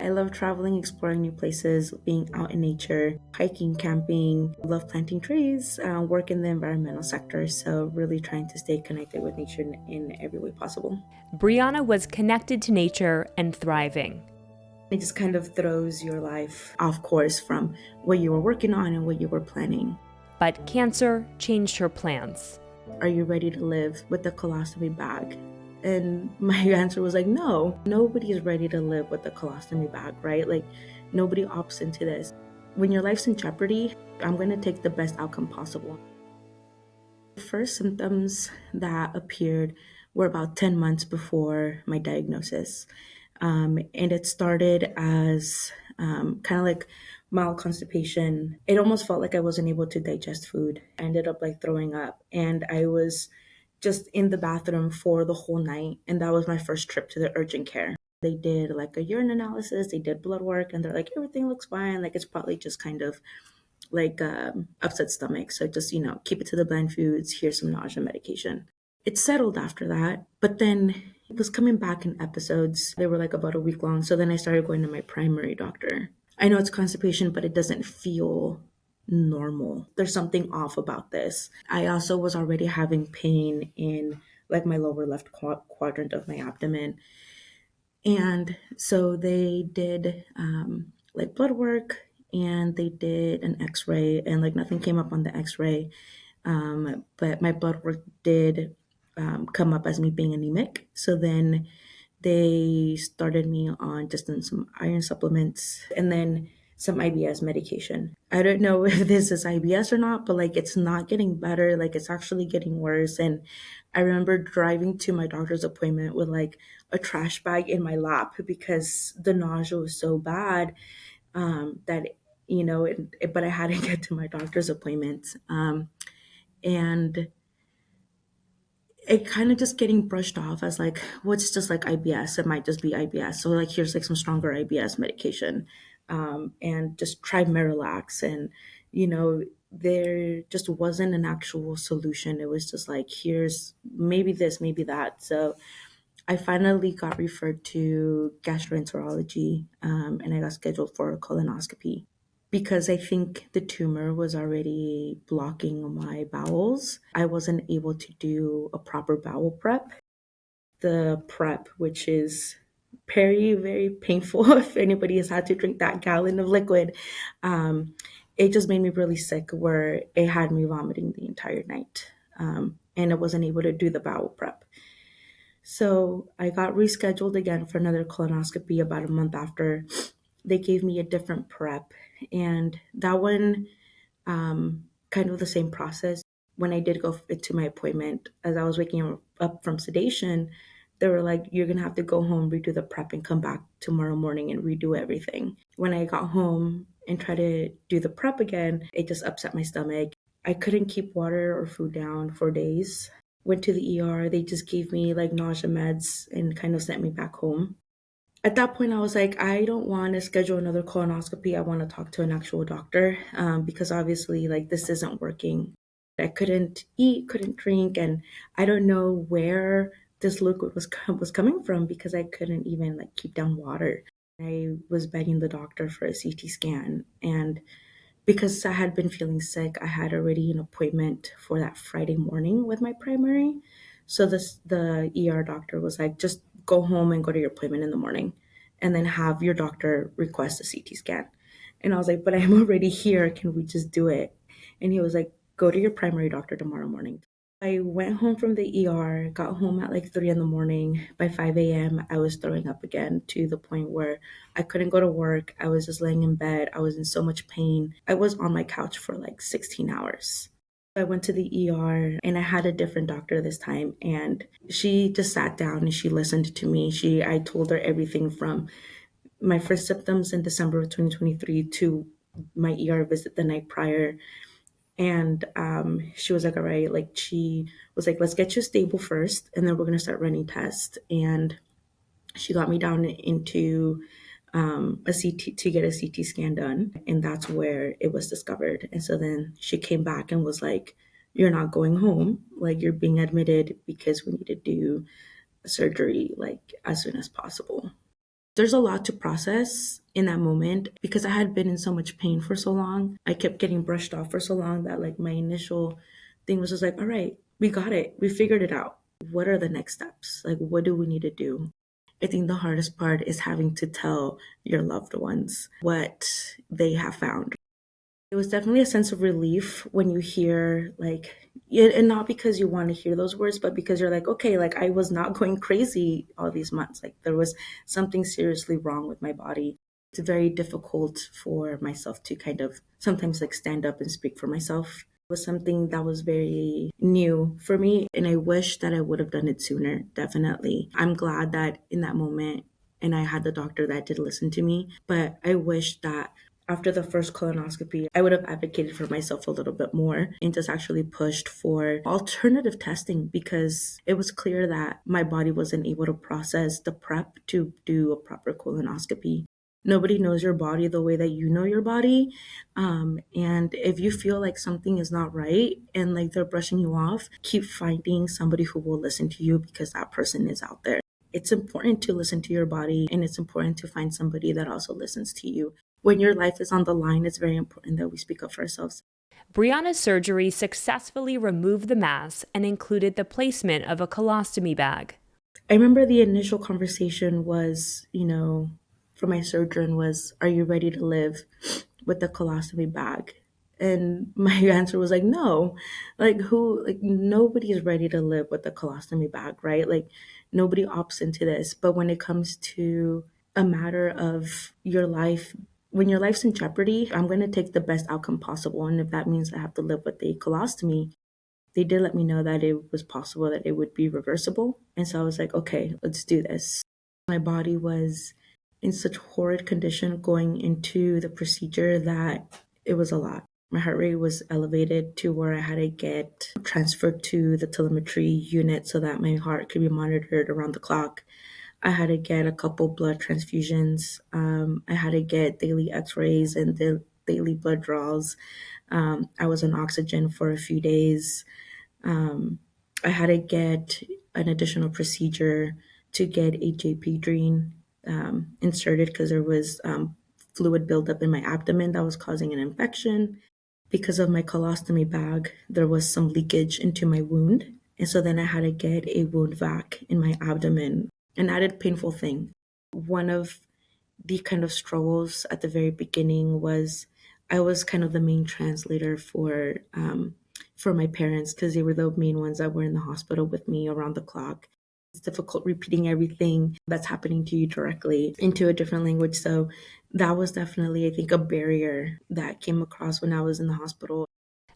I love traveling, exploring new places, being out in nature, hiking, camping. Love planting trees, work in the environmental sector. So really trying to stay connected with nature in every way possible. Briana was connected to nature and thriving. It just kind of throws your life off course from what you were working on and what you were planning. But cancer changed her plans. Are you ready to live with the colostomy bag? And my answer was like, no, nobody is ready to live with the colostomy bag, right? Like, nobody opts into this. When your life's in jeopardy, I'm going to take the best outcome possible. The first symptoms that appeared were about 10 months before my diagnosis. And it started as kind of like mild constipation. It almost felt like I wasn't able to digest food. I ended up like throwing up, and I was just in the bathroom for the whole night. And that was my first trip to the urgent care. They did like a urine analysis, they did blood work, and they're like, everything looks fine. Like, it's probably just kind of like upset stomach. So just, keep it to the bland foods. Here's some nausea medication. It settled after that, but then it was coming back in episodes. They were like about a week long. So then I started going to my primary doctor. I know it's constipation, but it doesn't feel normal. There's something off about this. I also was already having pain in like my lower left quadrant of my abdomen. And so they did like blood work, and they did an x-ray, and like nothing came up on the x-ray. But my blood work did come up as me being anemic. So then they started me on just on some iron supplements and then some IBS medication. I don't know if this is IBS or not, but like it's not getting better. Like it's actually getting worse. And I remember driving to my doctor's appointment with like a trash bag in my lap because the nausea was so bad that, but I had to get to my doctor's appointment. And it kind of just getting brushed off as like, well, it's just like IBS. It might just be IBS. So like, here's like some stronger IBS medication, and just try Miralax. And there just wasn't an actual solution. It was just like, here's maybe this, maybe that. So I finally got referred to gastroenterology, and I got scheduled for a colonoscopy because I think the tumor was already blocking my bowels. I wasn't able to do a proper bowel prep. The prep, which is very, very painful if anybody has had to drink that gallon of liquid, um, it just made me really sick where it had me vomiting the entire night. And I wasn't able to do the bowel prep. So I got rescheduled again for another colonoscopy about a month after. They gave me a different prep, and that one, kind of the same process. When I did go to my appointment, as I was waking up from sedation, they were like, "You're gonna have to go home, redo the prep, and come back tomorrow morning and redo everything." When I got home and tried to do the prep again, it just upset my stomach. I couldn't keep water or food down for days. Went to the ER. They just gave me like nausea meds and kind of sent me back home. At that point, I was like, I don't want to schedule another colonoscopy. I want to talk to an actual doctor, because obviously, like, this isn't working. I couldn't eat, couldn't drink, and I don't know where this liquid was coming from because I couldn't even like keep down water. I was begging the doctor for a CT scan, and because I had been feeling sick, I had already an appointment for that Friday morning with my primary. So the ER doctor was like, just go home and go to your appointment in the morning, and then have your doctor request a CT scan. And I was like, but I'm already here. Can we just do it? And he was like, go to your primary doctor tomorrow morning. I went home from the ER, got home at like 3 in the morning. By 5 a.m., I was throwing up again to the point where I couldn't go to work. I was just laying in bed. I was in so much pain. I was on my couch for like 16 hours. I went to the ER, and I had a different doctor this time, and she just sat down and she listened to me. I told her everything from my first symptoms in December of 2023 to my ER visit the night prior. And she was like, all right, like she was like, let's get you stable first, and then we're gonna start running tests. And she got me down into a CT to get a CT scan done, and that's where it was discovered. And so then she came back and was like, "You're not going home. Like you're being admitted because we need to do surgery like as soon as possible." There's a lot to process in that moment because I had been in so much pain for so long. I kept getting brushed off for so long that like my initial thing was just like, all right, we got it. We figured it out. What are the next steps? Like, what do we need to do? I think the hardest part is having to tell your loved ones what they have found. It was definitely a sense of relief when you hear like, yeah, and not because you want to hear those words, but because you're like, okay, like I was not going crazy all these months. Like there was something seriously wrong with my body. It's very difficult for myself to kind of sometimes like stand up and speak for myself. It was something that was very new for me, and I wish that I would have done it sooner, definitely. I'm glad that in that moment, and I had the doctor that did listen to me, but I wish that after the first colonoscopy, I would have advocated for myself a little bit more and just actually pushed for alternative testing because it was clear that my body wasn't able to process the prep to do a proper colonoscopy. Nobody knows your body the way that you know your body. And if you feel like something is not right and like they're brushing you off, keep finding somebody who will listen to you because that person is out there. It's important to listen to your body and it's important to find somebody that also listens to you. When your life is on the line, it's very important that we speak up for ourselves. Briana's surgery successfully removed the mass and included the placement of a colostomy bag. I remember the initial conversation was, for my surgeon was, are you ready to live with the colostomy bag? And my answer was like, no. Like nobody's ready to live with the colostomy bag, right? Like nobody opts into this. But when it comes to a matter of your life, when your life's in jeopardy, I'm going to take the best outcome possible. And if that means I have to live with a colostomy, they did let me know that it was possible that it would be reversible. And so I was like, okay, let's do this. My body was in such horrid condition going into the procedure that it was a lot. My heart rate was elevated to where I had to get transferred to the telemetry unit so that my heart could be monitored around the clock. I had to get a couple blood transfusions. I had to get daily x-rays and the daily blood draws. I was on oxygen for a few days. um, I had to get an additional procedure to get a JP drain inserted because there was fluid buildup in my abdomen that was causing an infection. Because of my colostomy bag, there was some leakage into my wound. And so then I had to get a wound vac in my abdomen, an added painful thing. One of the kind of struggles at the very beginning was I was kind of the main translator for my parents because they were the main ones that were in the hospital with me around the clock. It's difficult repeating everything that's happening to you directly into a different language. So that was definitely, I think, a barrier that came across when I was in the hospital.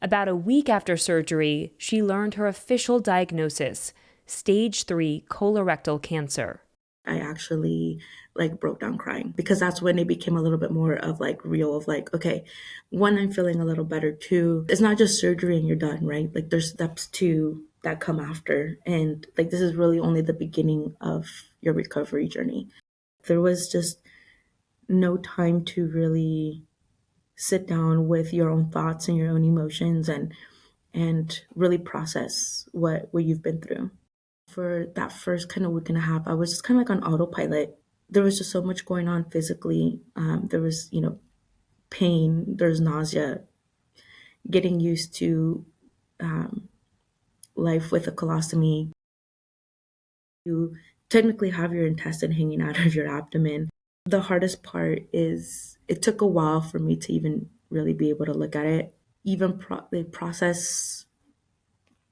About a week after surgery, she learned her official diagnosis: stage 3 colorectal cancer. I actually like broke down crying because that's when it became a little bit more of like real of like, okay, one, I'm feeling a little better. Two, it's not just surgery and you're done, right? Like there's steps to that come after. And like this is really only the beginning of your recovery journey. There was just no time to really sit down with your own thoughts and your own emotions and really process what you've been through. For that first kind of week and a half, I was just kind of like on autopilot. There was just so much going on physically. There was, pain, there's nausea, getting used to um, life with a colostomy. You technically have your intestine hanging out of your abdomen. The hardest part is it took a while for me to even really be able to look at it, even they process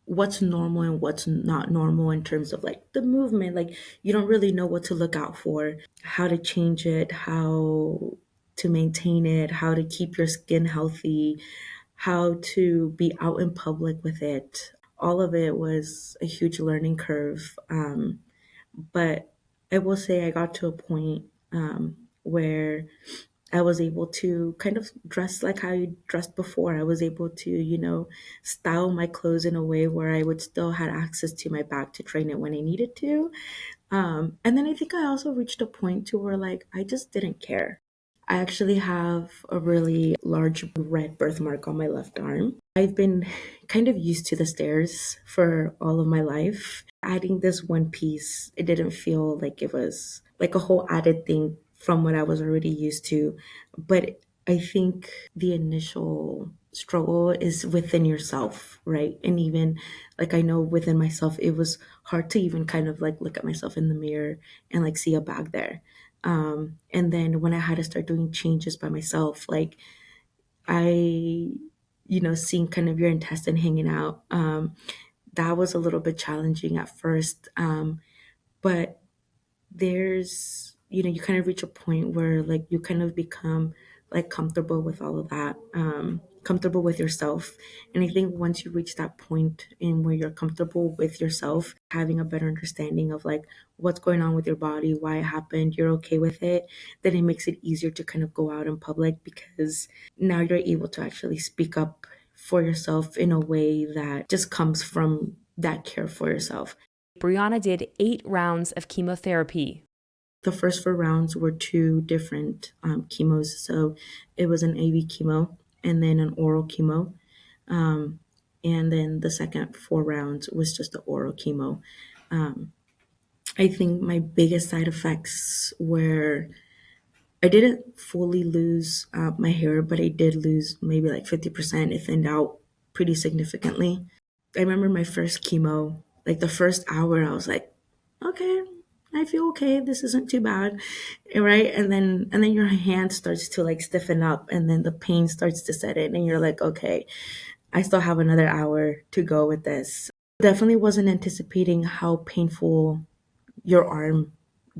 what's normal and what's not normal in terms of like the movement. Like you don't really know what to look out for, how to change it, how to maintain it, how to keep your skin healthy, how to be out in public with it. All of it was a huge learning curve. But I will say I got to a point where I was able to kind of dress like how I dressed before. I was able to, style my clothes in a way where I would still had access to my bag to train it when I needed to. And then I think I also reached a point to where like I just didn't care. I actually have a really large red birthmark on my left arm. I've been kind of used to the stairs for all of my life. Adding this one piece, it didn't feel like it was like a whole added thing from what I was already used to. But I think the initial struggle is within yourself, right? And even like I know within myself, it was hard to even kind of like look at myself in the mirror and like see a bag there. And then when I had to start doing changes by myself, like I, seeing kind of your intestine hanging out, that was a little bit challenging at first. But there's you kind of reach a point where like you kind of become like comfortable with all of that, comfortable with yourself. And I think once you reach that point in where you're comfortable with yourself, having a better understanding of like what's going on with your body, why it happened, you're okay with it, then it makes it easier to kind of go out in public, because now you're able to actually speak up for yourself in a way that just comes from that care for yourself. Briana did 8 rounds of chemotherapy. The first 4 rounds were two different chemos. So it was an AV chemo and then an oral chemo. Um, and then the second 4 rounds was just the oral chemo. Um, I think my biggest side effects were I didn't fully lose my hair, but I did lose maybe like 50%. It thinned out pretty significantly. I remember my first chemo, like the first hour, I was like, okay, I feel okay. This isn't too bad, right? And then your hand starts to like stiffen up, and then the pain starts to set in, and you're like, okay, I still have another hour to go with this. Definitely wasn't anticipating how painful your arm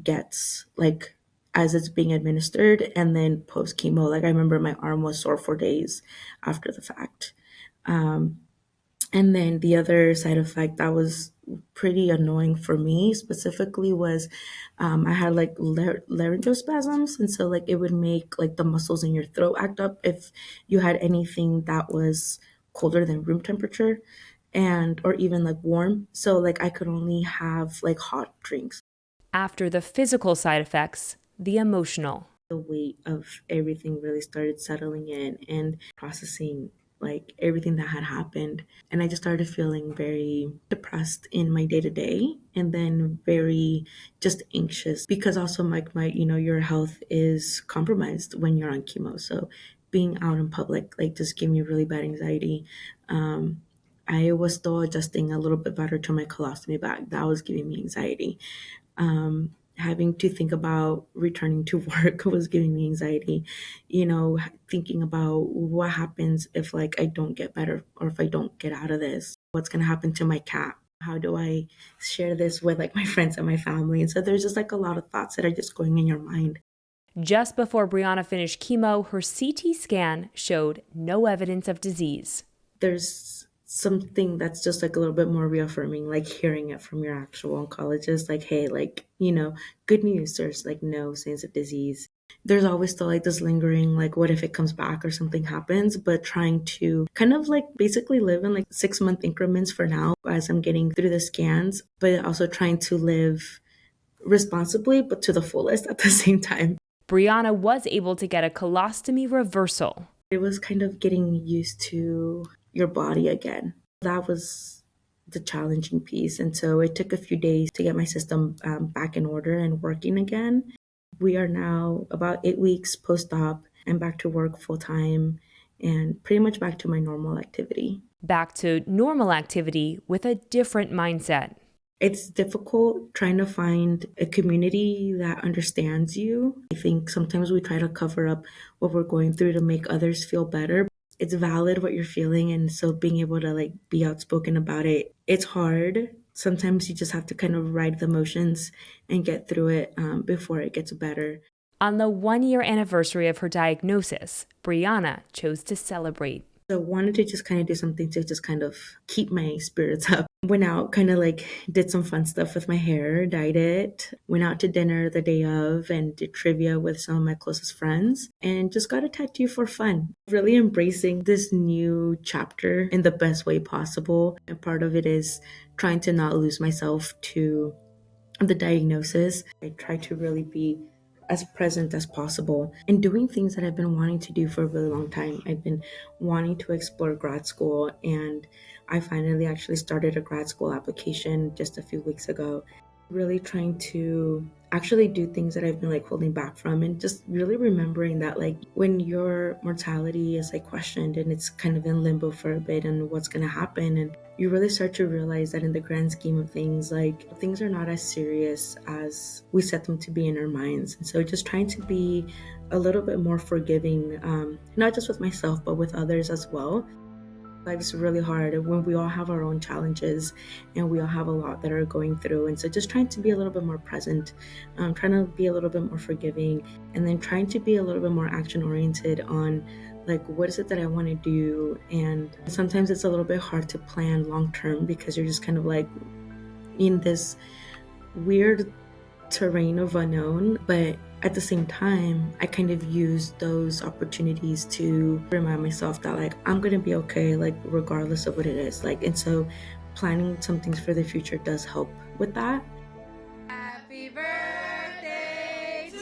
gets, like as it's being administered, and then post chemo. Like I remember my arm was sore for days after the fact. Um, and then the other side effect that was pretty annoying for me specifically was I had like laryngeal spasms. And so, like, it would make like the muscles in your throat act up if you had anything that was colder than room temperature and or even like warm. So, like, I could only have like hot drinks. After the physical side effects, the emotional. The weight of everything really started settling in and processing like everything that had happened. And I just started feeling very depressed in my day to day, and then very just anxious because also like your health is compromised when you're on chemo. So being out in public like just gave me really bad anxiety. um, I was still adjusting a little bit better to my colostomy bag. That was giving me anxiety. Having to think about returning to work was giving me anxiety. Thinking about what happens if like I don't get better or if I don't get out of this. What's going to happen to my cat? How do I share this with like my friends and my family? And so there's just like a lot of thoughts that are just going in your mind. Just before Briana finished chemo, her CT scan showed no evidence of disease. There's something that's just like a little bit more reaffirming, like hearing it from your actual oncologist, like, hey, like, good news, there's like no signs of disease. There's always still like this lingering, like, what if it comes back or something happens, but trying to kind of like basically live in like 6-month increments for now as I'm getting through the scans, but also trying to live responsibly, but to the fullest at the same time. Briana was able to get a colostomy reversal. It was kind of getting used to your body again. That was the challenging piece. And so it took a few days to get my system back in order and working again. We are now about 8 weeks post op and back to work full time and pretty much back to my normal activity. Back to normal activity with a different mindset. It's difficult trying to find a community that understands you. I think sometimes we try to cover up what we're going through to make others feel better. It's valid what you're feeling, and so being able to like be outspoken about it, it's hard. Sometimes you just have to kind of ride the emotions and get through it before it gets better. On the 1-year anniversary of her diagnosis, Briana chose to celebrate. So wanted to just kind of do something to just kind of keep my spirits up. Went out, kind of like did some fun stuff with my hair, dyed it, went out to dinner the day of and did trivia with some of my closest friends and just got a tattoo for fun. Really embracing this new chapter in the best way possible. And part of it is trying to not lose myself to the diagnosis. I try to really be as present as possible and doing things that I've been wanting to do for a really long time. I've been wanting to explore grad school, and I finally actually started a grad school application just a few weeks ago. Really trying to actually do things that I've been like holding back from, and just really remembering that like when your mortality is like questioned and it's kind of in limbo for a bit and what's going to happen, and you really start to realize that in the grand scheme of things, like things are not as serious as we set them to be in our minds. And so just trying to be a little bit more forgiving, not just with myself but with others as well. Life's really hard when we all have our own challenges and we all have a lot that are going through. And so just trying to be a little bit more present, trying to be a little bit more forgiving, and then trying to be a little bit more action oriented on like what is it that I want to do. And sometimes it's a little bit hard to plan long term because you're just kind of like in this weird terrain of unknown, but at the same time I kind of use those opportunities to remind myself that like I'm gonna be okay, like regardless of what it is, like. And so planning some things for the future does help with that. Happy birthday to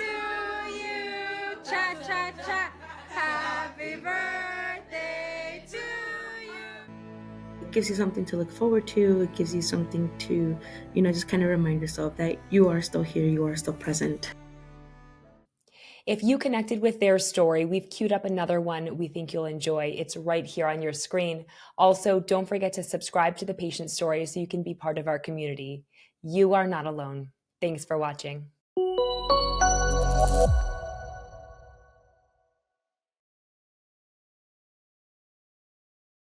you, cha cha cha. Happy birthday to you. It gives you something to look forward to. It gives you something to, just kind of remind yourself that you are still here, you are still present. If you connected with their story, we've queued up another one we think you'll enjoy. It's right here on your screen. Also, don't forget to subscribe to the patient story so you can be part of our community. You are not alone. Thanks for watching.